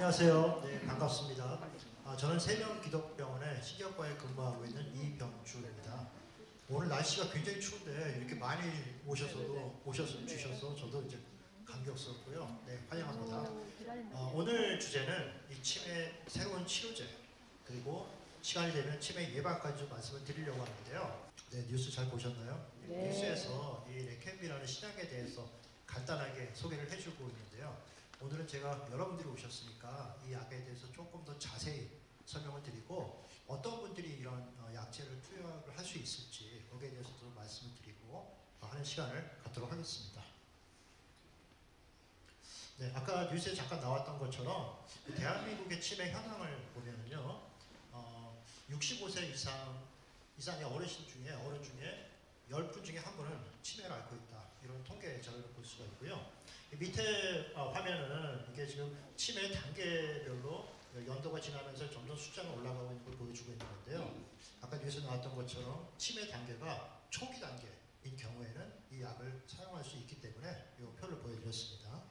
안녕하세요. 네, 반갑습니다. 저는 세명기독병원의 신경과에 근무하고 있는 이병주입니다. 오늘 날씨가 굉장히 추운데 이렇게 많이 오셔서 저도 이제 감격스럽고요. 네, 환영합니다. 오늘 주제는 이 치매 새로운 치료제 그리고 시간이 되면 치매 예방까지 좀 말씀을 드리려고 하는데요. 네, 뉴스 잘 보셨나요? 네. 뉴스에서 이 레캠비라는 신약에 대해서 간단하게 소개를 해주고 있는데요. 오늘은 제가 여러분들이 오셨으니까 이 약에 대해서 조금 더 자세히 설명을 드리고 어떤 분들이 이런 약제를 투여를 할 수 있을지 거기에 대해서도 말씀을 드리고 하는 시간을 갖도록 하겠습니다. 네, 아까 뉴스에 잠깐 나왔던 것처럼 대한민국의 치매 현황을 보면은요, 65세 이상의 어른 중에 10분 중에 한 분은 치매를 앓고 있다. 이런 통계 자료를 볼 수가 있고요. 밑에 화면은 이게 지금 치매 단계별로 연도가 지나면서 점점 숫자가 올라가고 있는 걸 보여주고 있는 건데요. 아까 뉴스에 나왔던 것처럼 치매 단계가 초기 단계인 경우에는 이 약을 사용할 수 있기 때문에 이 표를 보여드렸습니다.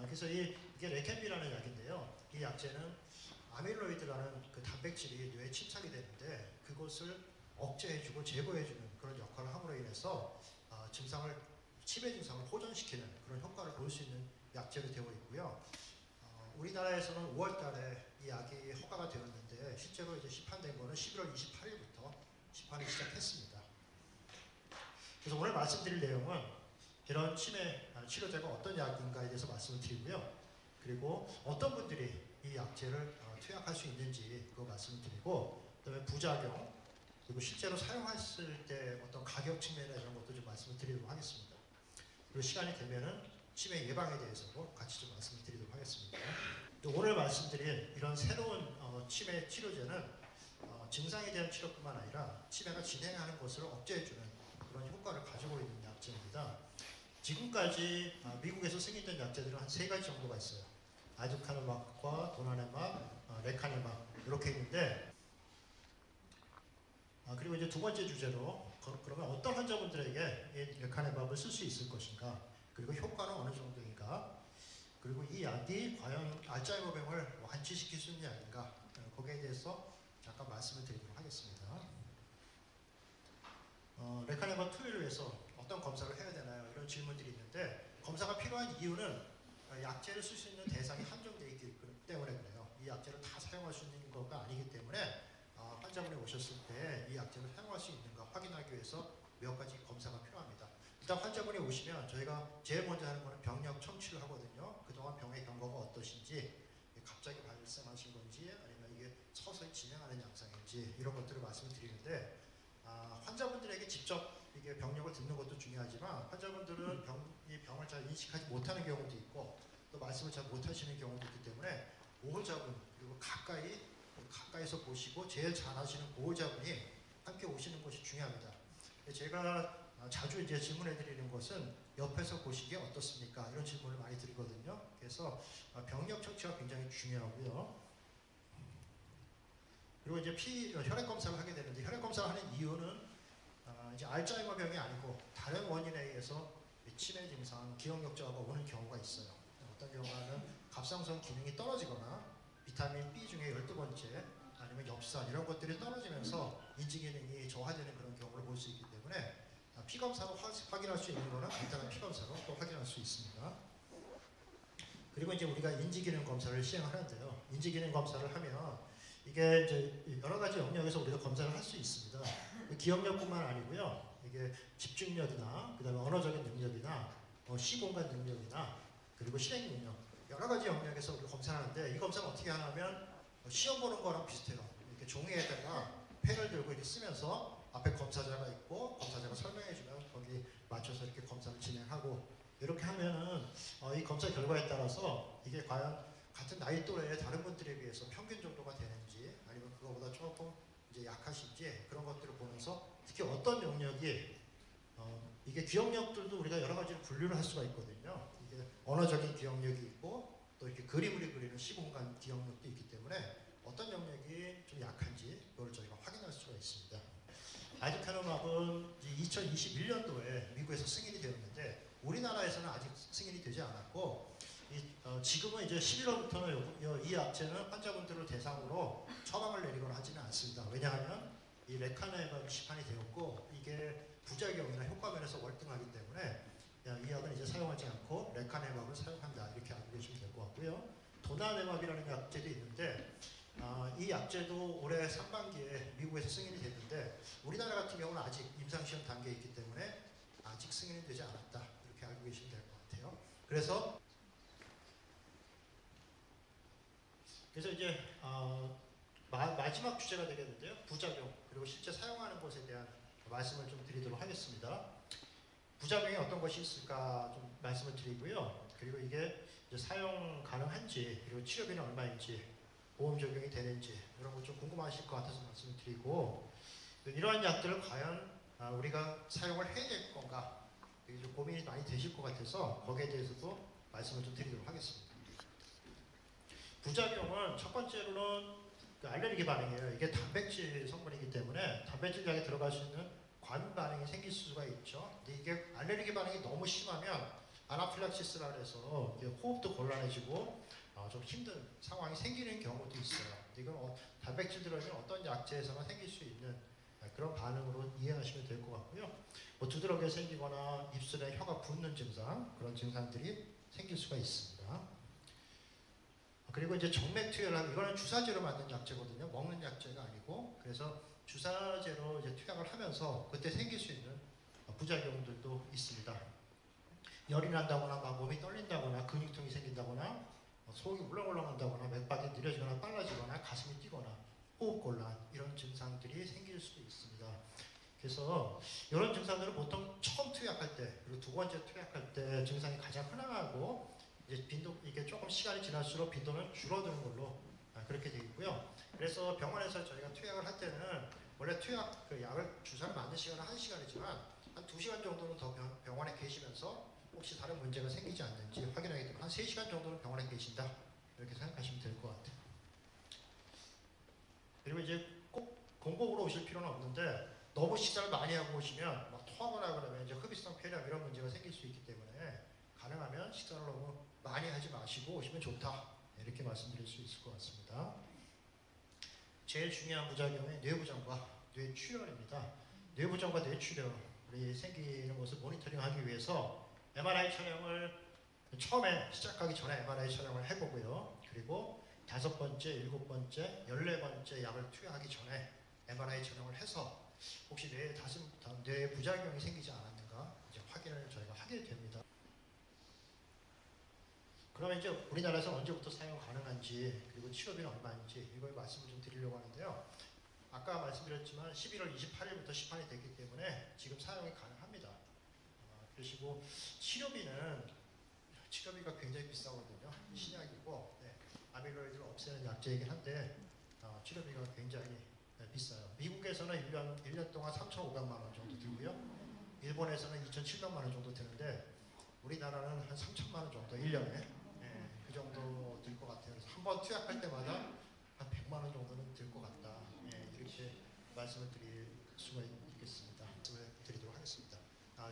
그래서 이게 레캠비라는 약인데요. 이 약제는 아밀로이드라는 그 단백질이 뇌에 침착이 되는데 그것을 억제해주고 제거해주는 그런 역할을 함으로 인해서 치매 증상을 호전시키는 그런 효과를 볼 수 있는 약제로 되어 있고요. 우리나라에서는 5월 달에 이 약이 허가가 되었는데 실제로 이제 시판된 거는 11월 28일부터 시판을 시작했습니다. 그래서 오늘 말씀드릴 내용은 이런 치매 치료제가 어떤 약인가에 대해서 말씀을 드리고요. 그리고 어떤 분들이 이 약제를 투약할 수 있는지 그거 말씀을 드리고 그다음에 부작용 그리고 실제로 사용했을 때 어떤 가격 측면이나 이런 것도 좀 말씀을 드리도록 하겠습니다. 그리고 시간이 되면은 치매 예방에 대해서도 같이 좀 말씀을 드리도록 하겠습니다. 또 오늘 말씀드린 이런 새로운 치매 치료제는 증상에 대한 치료뿐만 아니라 치매가 진행하는 것을 억제해주는 그런 효과를 가지고 있는 약제입니다. 지금까지 미국에서 승인된 약제들은 한 3가지 정도가 있어요. 아두카누막과 도나네막, 레카네막 이렇게 있는데 그리고 이제 두 번째 주제로 그러면 어떤 환자분들에게 이 레카네막을 쓸 수 있을 것인가 그리고 효과는 어느 정도인가 그리고 이 약이 과연 알츠하이머병을 완치시킬 수 있는 약인가 거기에 대해서 잠깐 말씀을 드리도록 하겠습니다. 레카네막 투여를 위해서 어떤 검사를 해야 되나요? 이런 질문들이 있는데 검사가 필요한 이유는 약제를 쓸 수 있는 대상이 한정되어 있기 때문에 그래요. 이 약제를 다 사용할 수 있는 것가 아니기 때문에 환자분이 오셨을 때 이 약제를 사용할 수 있는가 확인하기 위해서 몇 가지 검사가 필요합니다. 일단 환자분이 오시면 저희가 제일 먼저 하는 거는 병력 청취를 하거든요. 그동안 병의 경과가 어떠신지 갑자기 발생하신 건지 아니면 이게 서서히 진행하는 양상인지 이런 것들을 말씀을 드리는데 환자분들에게 직접 이게 병력을 듣는 것도 중요하지만 환자분들은 이 병을 잘 인식하지 못하는 경우도 있고 또 말씀을 잘 못하시는 경우도 있기 때문에 보호자분 그리고 가까이서 보시고 제일 잘 아시는 보호자분이 함께 오시는 것이 중요합니다. 제가 자주 이제 질문해 드리는 것은 옆에서 보시기에 어떻습니까? 이런 질문을 많이 드리거든요. 그래서 병력 처치가 굉장히 중요하고요. 그리고 이제 혈액 검사를 하게 되는데 혈액 검사를 하는 이유는 이제 알츠하이머 병이 아니고 다른 원인에 의해서 치매 증상, 기억력 저하가 오는 경우가 있어요. 어떤 경우는 갑상선 기능이 떨어지거나 비타민 B 중에 12번째 아니면 엽산 이런 것들이 떨어지면서 인지 기능이 저하되는 그런 경우를 볼 수 있기 때문에 피 검사로 확인할 수 있는 거는 간단한 피 검사로 또 확인할 수 있습니다. 그리고 이제 우리가 인지 기능 검사를 시행하는데요. 인지 기능 검사를 하면 이게 이제 여러 가지 영역에서 우리가 검사를 할 수 있습니다. 기억력뿐만 아니고요. 이게 집중력이나 그다음에 언어적인 능력이나 시공간 능력이나 그리고 실행 능력 여러 가지 영역에서 우리가 검사하는데 이 검사는 어떻게 하냐면 시험 보는 거랑 비슷해요. 이렇게 종이에다가 펜을 들고 이렇게 쓰면서 앞에 검사자가 있고 검사자가 설명해주면 거기 맞춰서 이렇게 검사를 진행하고 이렇게 하면은 이 검사 결과에 따라서 이게 과연 같은 나이 또래의 다른 분들에 비해서 평균 정도가 되는지 아니면 그거보다 조금 이제 약하신지 그런 것들을 보면서 특히 어떤 영역이 이게 기억력들도 우리가 여러 가지로 분류를 할 수가 있거든요. 이게 언어적인 기억력이 있고 또 이렇게 그림을 그리는 시공간 기억력도 있기 때문에 어떤 영역이 좀 약한지 그걸 저희가 확인할 수가 있습니다. 아두카누막은 2021년도에 미국에서 승인이 되었는데 우리나라에서는 아직 승인이 되지 않았고 지금은 이제 11월부터는 이 약제는 환자분들을 대상으로 처방을 내리거나 하지는 않습니다. 왜냐하면 이 레카네막이 시판이 되었고 이게 부작용이나 효과 면에서 월등하기 때문에 이 약은 이제 사용하지 않고 레카네막을 사용한다 이렇게 알고 계시면 될 것 같고요. 도나네막이라는 약제도 있는데 이 약제도 올해 상반기에 미국에서 승인이 됐는데 우리나라 같은 경우는 아직 임상시험 단계에 있기 때문에 아직 승인이 되지 않았다 이렇게 알고 계시면 될 것 같아요. 그래서 이제 마지막 주제가 되겠는데요. 부작용 그리고 실제 사용하는 것에 대한 말씀을 좀 드리도록 하겠습니다. 부작용이 어떤 것이 있을까 좀 말씀을 드리고요. 그리고 이게 이제 사용 가능한지 그리고 치료비는 얼마인지 보험 적용이 되는지 이런 거 좀 궁금하실 것 같아서 말씀을 드리고 이러한 약들을 과연 우리가 사용을 해야 될 건가 좀 고민이 많이 되실 것 같아서 거기에 대해서도 말씀을 좀 드리도록 하겠습니다. 부작용은 첫 번째로는 알레르기 반응이에요. 이게 단백질 성분이기 때문에 단백질량이 들어갈 수 있는 관 반응이 생길 수가 있죠. 근데 이게 알레르기 반응이 너무 심하면 아나필락시스라 해서 호흡도 곤란해지고 좀 힘든 상황이 생기는 경우도 있어요. 이건 단백질 들어있는 어떤 약제에서나 생길 수 있는 그런 반응으로 이해하시면 될 것 같고요. 뭐 두드러기가 생기거나 입술에 혀가 붓는 증상 그런 증상들이 생길 수가 있습니다. 그리고 이제 정맥투여라고 이거는 주사제로 만든 약제거든요. 먹는 약제가 아니고 그래서 주사제로 이제 투약을 하면서 그때 생길 수 있는 부작용들도 있습니다. 열이 난다거나 막 몸이 떨린다거나 근육통이 생긴다거나 속이 울렁울렁한다거나 맥박이 느려지거나 빨라지거나 가슴이 뛰거나 호흡곤란 이런 증상들이 생길 수도 있습니다. 그래서 이런 증상들은 보통 처음 투약할 때 그리고 두 번째 투약할 때 증상이 가장 흔하고 이제 이게 조금 시간이 지날수록 빈도는 줄어드는 걸로 그렇게 되어 있고요. 그래서 병원에서 저희가 투약을 할 때는 원래 투약 약을 주사를 맞는 시간은 1시간이지만 한 2시간 정도는 더 병원에 계시면서 혹시 다른 문제가 생기지 않는지 확인하기 때문에 한 3시간 정도는 병원에 계신다 이렇게 생각하시면 될 것 같아요. 그리고 이제 꼭 공복으로 오실 필요는 없는데 너무 식사를 많이 하고 오시면 막 토하거나 그러면 이제 흡입성 폐렴 이런 문제가 생길 수 있기 때문에 가능하면 식사를 너무 많이 하지 마시고 오시면 좋다 이렇게 말씀드릴 수 있을 것 같습니다. 제일 중요한 부작용은 뇌부전과 뇌출혈입니다. 뇌부전과 뇌출혈이 생기는 것을 모니터링하기 위해서 MRI 촬영을 처음에 시작하기 전에 MRI 촬영을 해보고요. 그리고 5번째, 7번째, 14번째 약을 투여하기 전에 MRI 촬영을 해서 혹시 뇌에 부작용이 생기지 않았는가 이제 확인을 저희가 하게 됩니다. 그러면 이제 우리나라에서 언제부터 사용 가능한지 그리고 치료비는 얼마인지 이걸 말씀을 좀 드리려고 하는데요. 아까 말씀드렸지만 11월 28일부터 시판이 됐기 때문에 지금 사용이 가능합니다. 그러시고 치료비가 굉장히 비싸거든요. 신약이고 아밀로이드를 없애는 약제이긴 한데 치료비가 굉장히 비싸요. 미국에서는 1년 동안 3,500만 원 정도 들고요. 일본에서는 2,700만 원 정도 드는데 우리나라는 한 3,000만 원 정도 1년에 그 정도 들 것 같아요. 그래서 한 번 투약할 때마다 한 100만 원 정도는 들 것 같다. 이렇게 말씀을 드릴 수가 있겠습니다. 말씀을 드리도록 하겠습니다.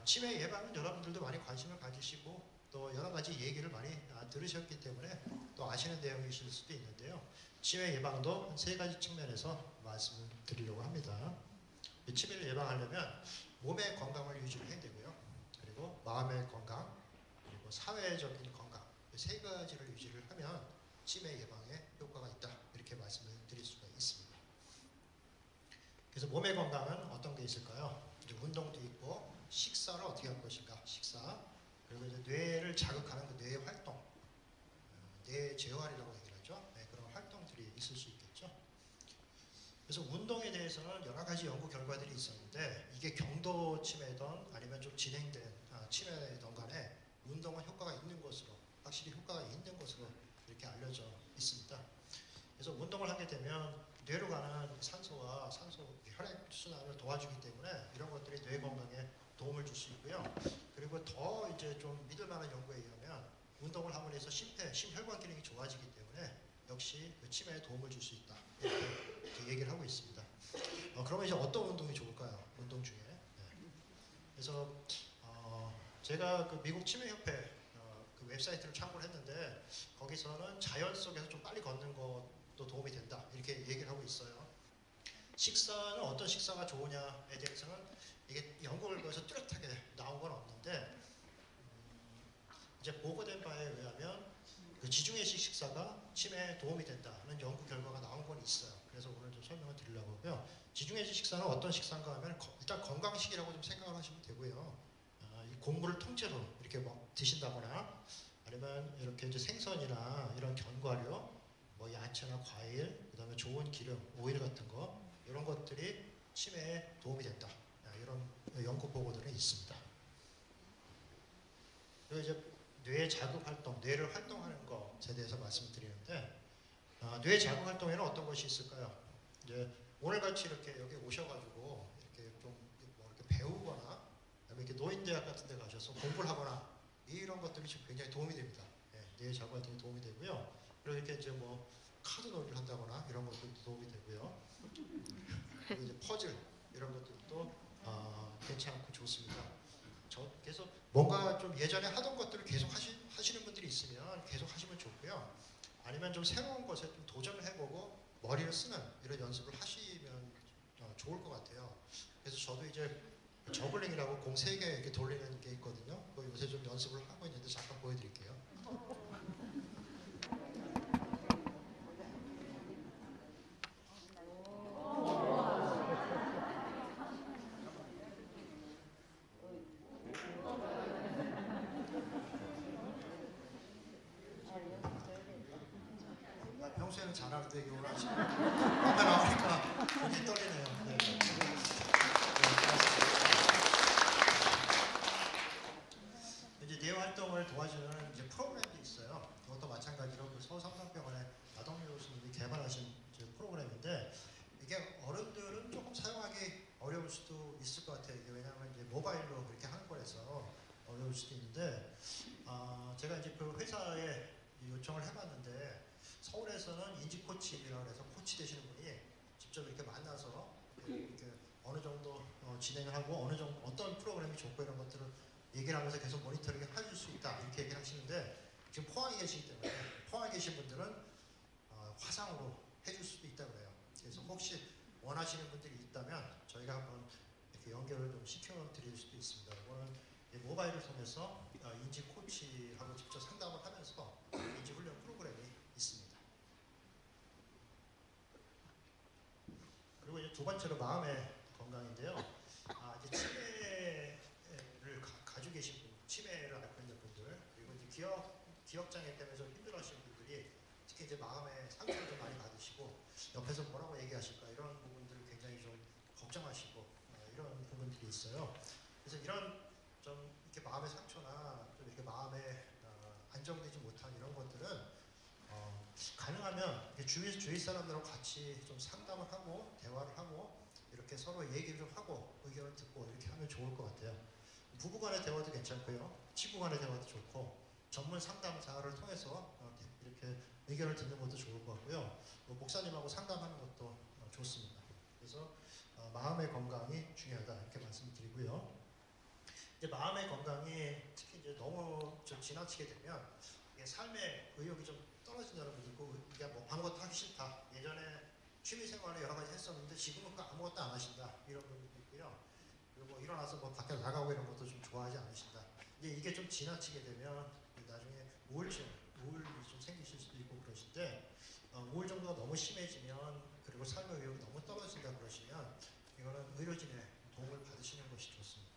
치매 예방은 여러분들도 많이 관심을 가지시고 또 여러 가지 얘기를 많이 들으셨기 때문에 또 아시는 내용이실 수도 있는데요. 치매 예방도 한 3가지 측면에서 말씀을 드리려고 합니다. 치매를 예방하려면 몸의 건강을 유지를 해야 되고요. 그리고 마음의 건강, 그리고 사회적인 건강 3가지를 유지를 하면 치매 예방에 효과가 있다 이렇게 말씀을 드릴 수가 있습니다. 그래서 몸의 건강은 어떤 게 있을까요? 이제 운동도 있고 식사를 어떻게 할 것인가 식사 그리고 이제 뇌를 자극하는 그 뇌의 활동 뇌 재활이라고 얘기를 하죠. 그런 활동들이 있을 수 있겠죠. 그래서 운동에 대해서는 여러 가지 연구 결과들이 있었는데 이게 경도 치매든 아니면 좀 진행된 치매든 간에 운동은 효과가 있는 것으로 확실히 효과가 있는 것으로 이렇게 알려져 있습니다. 그래서 운동을 하게 되면 뇌로 가는 산소와 혈액 순환을 도와주기 때문에 이런 것들이 뇌 건강에 도움을 줄 수 있고요. 그리고 더 이제 좀 믿을 만한 연구에 의하면 운동을 함으로 해서 심혈관 기능이 좋아지기 때문에 역시 그 치매에 도움을 줄 수 있다 이렇게 얘기를 하고 있습니다. 그러면 이제 어떤 운동이 좋을까요? 운동 중에 그래서 제가 그 미국 치매협회 그 웹사이트를 참고를 했는데 거기서는 자연 속에서 좀 빨리 걷는 것도 도움이 된다 이렇게 얘기를 하고 있어요. 식사는 어떤 식사가 좋으냐에 대해서는 이게 연구 결과에서 뚜렷하게 나온 건 없는데 이제 보고된 바에 의하면 그 지중해식 식사가 치매에 도움이 된다는 연구 결과가 나온 건 있어요. 그래서 오늘 좀 설명을 드리려고 하고요. 지중해식 식사는 어떤 식사인가 하면 일단 건강식이라고 좀 생각을 하시면 되고요. 이 곡물을 통째로 이렇게 뭐 드신다거나 아니면 이렇게 이제 생선이나 이런 견과류, 뭐 야채나 과일, 그다음에 좋은 기름, 오일 같은 거 이런 것들이 치매에 도움이 된다. 이런 연구 보고들은 있습니다. 그리고 이제 뇌 자극 활동, 뇌를 활동하는 것에 대해서 말씀드리는데 뇌 자극 활동에는 어떤 것이 있을까요? 이제 오늘 같이 이렇게 여기 오셔가지고 이렇게 좀 뭐 이렇게 배우거나 그다음에 이렇게 노인대학 같은 데 가셔서 공부를 하거나 이런 것들이 지금 굉장히 도움이 됩니다. 뇌 자극 활동에 도움이 되고요. 그리고 이렇게 이제 뭐 카드 놀이를 한다거나 이런 것들도 도움이 되고요. 그리고 이제 퍼즐 이런 것들도 괜찮고 좋습니다. 그래서 뭔가 좀 예전에 하던 것들을 계속 하시는 분들이 있으면 계속 하시면 좋고요. 아니면 좀 새로운 것에 좀 도전을 해보고 머리를 쓰는 이런 연습을 하시면 좋을 것 같아요. 그래서 저도 이제 저글링이라고 공 3개 이렇게 돌리는 게 있거든요. 그거 요새 좀 연습을 하고 있는데 잠깐 보여드릴게요. 평소에는 잘하는데 이게 오늘 아침에 앞에 나오니까 굉장히 떨리네요. 네. 이제 뇌 활동을 도와주는 이제 프로그램이 있어요. 그것도 마찬가지로 그 서울삼성병원의 나동료 교수님이 개발하신 프로그램인데 이게 어른들은 조금 사용하기 어려울 수도 있을 것 같아요. 이게 왜냐하면 이제 모바일로 그렇게 하는 거라서 어려울 수도 있는데 제가 이제 그 회사에 요청을 해봤는데 서울에서는 인지 코치라고 해서 코치 되시는 분이 직접 이렇게 만나서 이렇게 어느 정도 진행을 하고 어느 정도 어떤 프로그램이 좋고 이런 것들을 얘기를 하면서 계속 모니터링을 해줄 수 있다 이렇게 얘기를 하시는데 지금 포항에 계시기 때문에 포항에 계신 분들은 화상으로 해줄 수도 있다고 그래요. 그래서 혹시 원하시는 분들이 있다면 저희가 한번 이렇게 연결을 좀 시켜드릴 수도 있습니다. 이거는 모바일을 통해서 인지 코치하고 직접 상담을 하면서 인지 훈련 프로그램이 있습니다. 그리고 이제 두 번째로 마음의 건강인데요. 이제 치매를 가지고 계신 분, 치매를 앓고 있는 분들, 그리고 이제 기억장애 때문에 좀 힘들어하시는 분들이 특히 이제 마음의 상처를 좀 많이 받으시고 옆에서 뭐라고 얘기하실까 이런 부분들을 굉장히 좀 걱정하시고 이런 부분들이 있어요. 그래서 이런 좀 이렇게 마음의 상처나 좀 이렇게 마음에 안정되지 못한 이런 것들은 가능하면 주위 사람들하고 같이 좀 상담을 하고 대화를 하고 이렇게 서로 얘기를 좀 하고 의견을 듣고 이렇게 하면 좋을 것 같아요. 부부간의 대화도 괜찮고요. 친구간의 대화도 좋고 전문 상담사를 통해서 이렇게 의견을 듣는 것도 좋을 것 같고요. 목사님하고 상담하는 것도 좋습니다. 그래서 마음의 건강이 중요하다 이렇게 말씀드리고요. 이제 마음의 건강이 특히 이제 너무 좀 지나치게 되면 이게 삶의 의욕이 좀 떨어진다는 분도 있고 이게 뭐 아무것도 하기 싫다. 예전에 취미생활을 여러 가지 했었는데 지금은 아무것도 안 하신다. 이런 분도 있고요. 그리고 뭐 일어나서 뭐 밖에 나가고 이런 것도 좀 좋아하지 않으신다. 이게 좀 지나치게 되면 나중에 우울이 좀 생기실 수도 있고 그러신데 우울 정도가 너무 심해지면 그리고 삶의 의욕이 너무 떨어진다 그러시면 이거는 의료진의 도움을 받으시는 것이 좋습니다.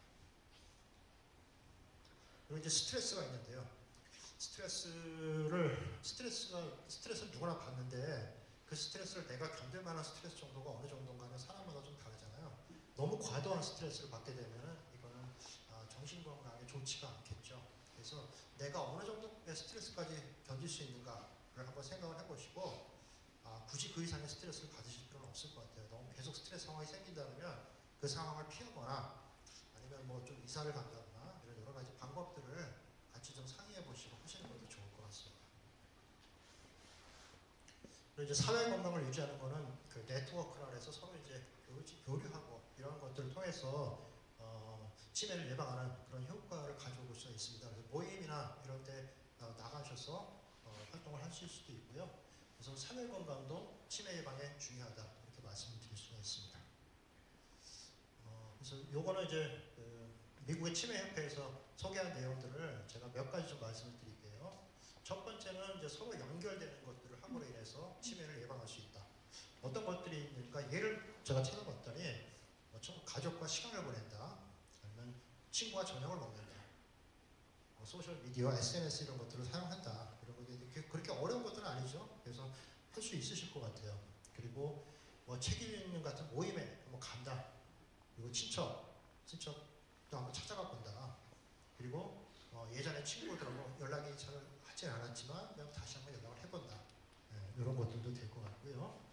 그리고 이제 스트레스가 있는데요. 스트레스는 누구나 받는데 그 스트레스를 내가 견딜 만한 스트레스 정도가 어느 정도인가는 사람마다 좀 다르잖아요. 너무 과도한 스트레스를 받게 되면 이거는 정신 건강에 좋지가 않겠죠. 그래서 내가 어느 정도의 스트레스까지 견딜 수 있는가를 한번 생각을 해보시고 굳이 그 이상의 스트레스를 받으실 필요는 없을 것 같아요. 너무 계속 스트레스 상황이 생긴다면 그 상황을 피하거나 아니면 뭐 좀 이사를 간다거나 이런 여러 가지 방법들을 같이 좀 상의해 보시고 하시는 것도 좋을 것 같습니다. 그리고 이제 사회 건강을 유지하는 거는 그 네트워크라 해서 서로 이제 교류하고 이런 것들을 통해서 치매를 예방하는 그런 효과를 가져올 수 있습니다. 그래서 모임이나 이런 데 예상하셔서 활동을 하실 수도 있고요. 그래서 사회 건강도 치매 예방에 중요하다 이렇게 말씀을 드릴 수가 있습니다. 그래서 요거는 이제 미국의 치매 협회에서 소개한 내용들을 제가 몇 가지 좀 말씀을 드릴게요. 첫 번째는 이제 서로 연결되는 것들을 함으로 인해서 치매를 예방할 수 있다. 어떤 것들이 있는가 예를 제가 찾아봤더니 가족과 시간을 보낸다, 아니면 친구와 저녁을 먹는다, 소셜 미디어, SNS 이런 것들을 사용한다. 이런 것들이 그렇게 어려운 것들은 아니죠. 그래서 할 수 있으실 것 같아요. 그리고 책 읽는 같은 모임에 간다. 그리고 친척도 한번 찾아가 본다. 그리고 예전에 친구들하고 연락이 잘 하진 않았지만 그냥 다시 한번 연락을 해본다. 이런 것들도 될 것 같고요.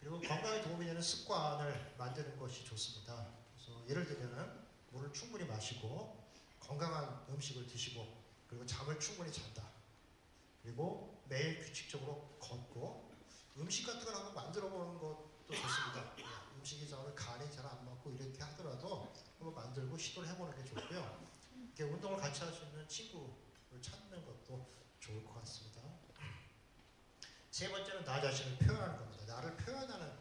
그리고 건강에 도움이 되는 습관을 만드는 것이 좋습니다. 그래서 예를 들면 물을 충분히 마시고 건강한 음식을 드시고 그리고 잠을 충분히 잔다. 그리고 매일 규칙적으로 걷고 음식 같은 걸 한번 만들어 보는 것도 좋습니다. 음식이 저는 간이 잘 안 맞고 이렇게 하더라도 한번 만들고 시도를 해보는 게 좋고요. 이렇게 운동을 같이 할 수 있는 친구를 찾는 것도 좋을 것 같습니다. 세 번째는 나 자신을 표현하는 겁니다. 나를 표현하는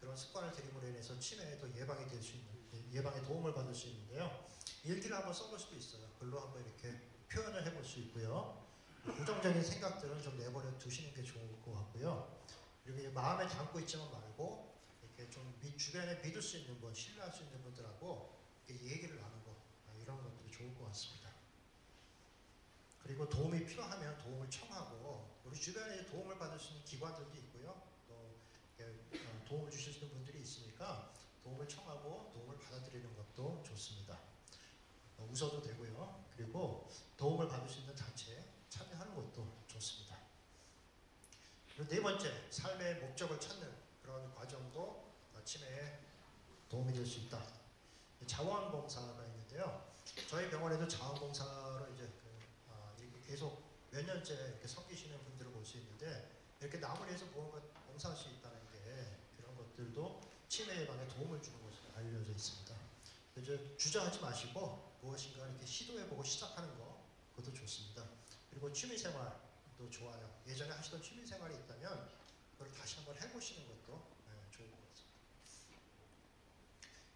그런 습관을 들임으로 인해서 치매에도 예방이 될 수 있는, 예방에 도움을 받을 수 있는데요. 일기를 한번 써볼 수도 있어요. 글로 한번 이렇게 표현을 해볼 수 있고요. 부정적인 생각들은 좀 내버려 두시는 게 좋을 것 같고요. 그리고 마음에 담고 있지만 말고 이렇게 좀 주변에 믿을 수 있는 분, 신뢰할 수 있는 분들하고 얘기를 나누고 이런 것들이 좋을 것 같습니다. 그리고 도움이 필요하면 도움을 청하고 우리 주변에 도움을 받을 수 있는 기관들도 있고요. 또 도움을 주실 수 있는 분들이 있으니까 도움을 청하고 도움을 받아들이는 것도 좋습니다. 웃어도 되고요. 그리고 도움을 받을 수 있는 단체에 참여하는 것도 좋습니다. 그리고 네 번째, 삶의 목적을 찾는 그런 과정도 치매에 도움이 될 수 있다. 자원봉사가 있는데요. 저희 병원에도 자원봉사로 이제 이렇게 계속 몇 년째 이렇게 섬기시는 분들을 볼 수 있는데 이렇게 남을 위해서 봉사할 수 있다는 게 그런 것들도 치매 예방에 도움을 주는 것으로 알려져 있습니다. 이제 주저하지 마시고 무엇인가 이렇게 시도해보고 시작하는 거 그것도 좋습니다. 그리고 취미생활도 좋아요. 예전에 하시던 취미생활이 있다면 그걸 다시 한번 해보시는 것도 좋을 것 같습니다.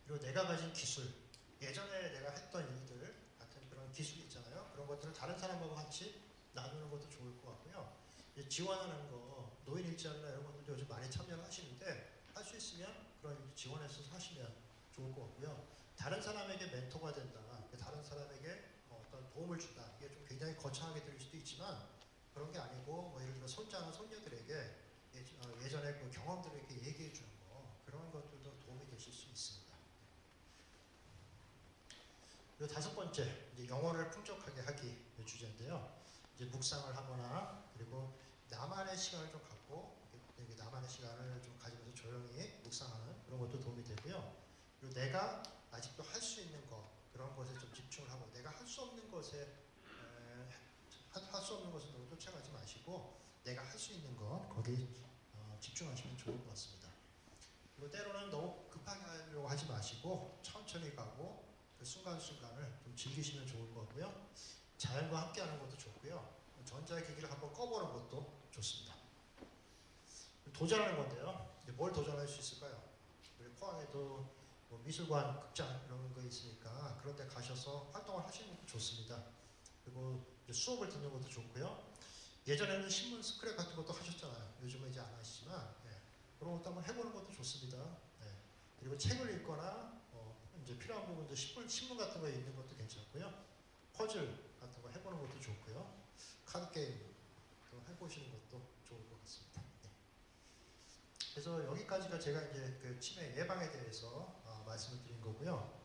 그리고 내가 가진 기술, 예전에 내가 했던 일들 같은 그런 기술이 있잖아요. 그런 것들을 다른 사람하고 같이 나누는 것도 좋을 것 같고요. 지원하는 거, 노인일자리나 이런 것들도 요즘 많이 참여를 하시는데 할 수 있으면 그런 지원해서 하시면 좋을 것 같고요. 다른 사람에게 멘토가 된다, 다른 사람에게 어떤 도움을 준다. 이게 좀 굉장히 거창하게 들릴 수도 있지만 그런 게 아니고 예를 들어 손자나 손녀들에게 예전에 그 경험들을 이렇게 얘기해 주는 거 그런 것들도 도움이 되실 수 있습니다. 그리고 다섯 번째, 이제 영어를 풍족하게 하기 주제인데요. 이제 묵상을 하거나 그리고 나만의 시간을 좀 갖고 나만의 시간을 좀 가지면서 조용히 묵상하는 그런 것도 도움이 되고요. 그리고 내가 아직도 할 수 있는 것 그런 것에 좀 집중을 하고 내가 할 수 없는 것에 할 수 없는 것을 너무 쫓아가지 마시고 내가 할 수 있는 것 거기에 집중하시면 좋을 것 같습니다. 그리고 때로는 너무 급하게 하려고 하지 마시고 천천히 가고 그 순간순간을 좀 즐기시면 좋을 것 같고요. 자연과 함께하는 것도 좋고요. 전자기기를 한번 꺼보는 것도 좋습니다. 도전하는 건데요. 뭘 도전할 수 있을까요? 우리 포항에도 미술관, 극장 이런 거 있으니까 그런 데 가셔서 활동을 하시는 것도 좋습니다. 그리고 수업을 듣는 것도 좋고요. 예전에는 신문 스크랩 같은 것도 하셨잖아요. 요즘은 이제 안 하시지만 그런 것도 한번 해보는 것도 좋습니다. 그리고 책을 읽거나 이제 필요한 부분도 신문 같은 거 읽는 것도 괜찮고요. 퍼즐 같은 거 해보는 것도 좋고요. 카드 게임도 해보시는 것도 좋을 것 같습니다. 그래서 여기까지가 제가 이제 그 치매 예방에 대해서 말씀을 드린 거고요.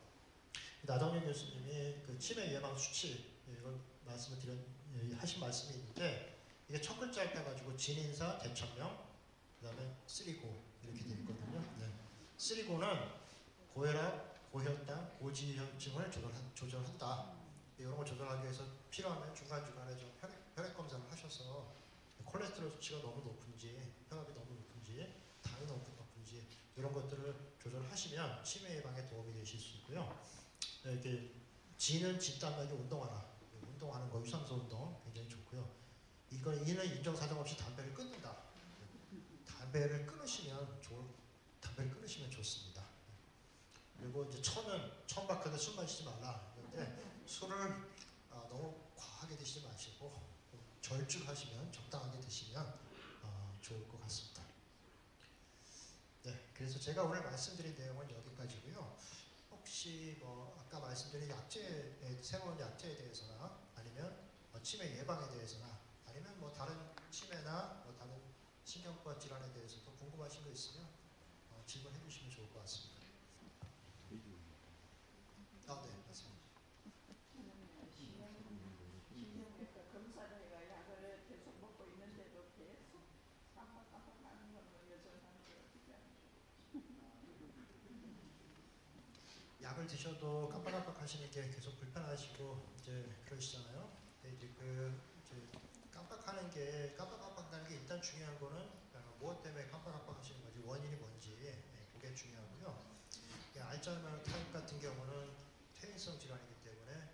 나동현 교수님이 그 치매 예방 수치 이걸 말씀을 하신 말씀이 있는데 이게 첫 글자를 따가지고 진인사, 대천명, 그다음에 쓰리고 이렇게 되어 있거든요. 쓰리고는 고혈압, 고혈당, 고지혈증을 조절한다. 이런 걸 조절하기 위해서 필요하면 중간중간에 좀 혈액 검사를 하셔서 콜레스테롤 수치가 너무 높은지, 혈압이 너무 높은지, 당이 너무 높은지 이런 것들을 조절하시면 치매 예방에 도움이 되실 수 있고요. 이렇게 G는 진단하게 운동하라. 운동하는 거 유산소 운동 굉장히 좋고요. 이는 인정사정 없이 담배를 끊는다. 담배를 끊으시면 좋습니다. 그리고 이제 천박하게 술 마시지 말라. 그런데 술을 너무 과하게 드시지 마시고 절주하시면 적당하게 드시면 좋을 것 같습니다. 네, 그래서 제가 오늘 말씀드린 내용은 여기까지고요. 혹시 뭐 아까 말씀드린 새로운 약제에 대해서나 아니면 치매 예방에 대해서나 아니면 뭐 다른 치매나 뭐 다른 신경과 질환에 대해서도 궁금하신 거 있으면 질문해 주시면 좋을 것 같습니다. 네, 맞습니다. 검사를 해가 약을 계속 먹고 있는데도 계속 깜빡깜빡하는 건 여전한데 어떻게 하는 약을 드셔도 깜빡깜빡 하시는 게 계속 불편하시고 이제 그러시잖아요. 근데 이제 깜빡하는 게 일단 중요한 거는 무엇 때문에 깜빡깜빡 하시는 건지 원인이 뭔지 그게 중요하고요. 알츠하이머 타입 같은 경우는 퇴행성 질환이기 때문에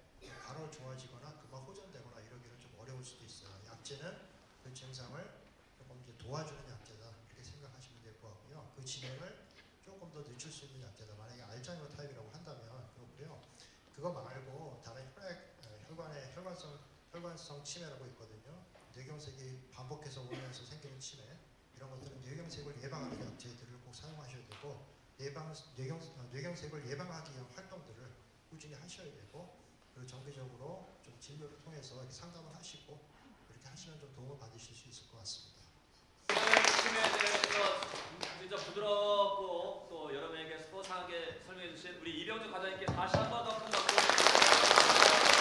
바로 좋아지거나 금방 호전되거나 이러기는 좀 어려울 수도 있어요. 약제는 그 증상을 조금 이제 도와주는 약제다 이렇게 생각하시면 될 것 같고요. 그 진행을 조금 더 늦출 수 있는 약제다. 만약에 알츠하이머 타입이라고 한다면 그렇고요. 그거 말고 다른 혈관의 혈관성 치매라고 있거든요. 뇌경색이 반복해서 오면서 생기는 치매 이런 것들은 뇌경색을 예방하는 약제들을 꼭 사용하셔야 되고 뇌경색을 예방하기 위한 활동들을 꾸준히 하셔야 되고 그리고 정기적으로 좀 진료를 통해서 이렇게 상담을 하시고 이렇게 하시면 좀 도움을 받으실 수 있을 것 같습니다. 치매에 대해서 진짜 부드럽고 또 여러분에게 소상하게 설명해 주신 우리 이병주 과장님께 다시 한 번 더 큰 박수.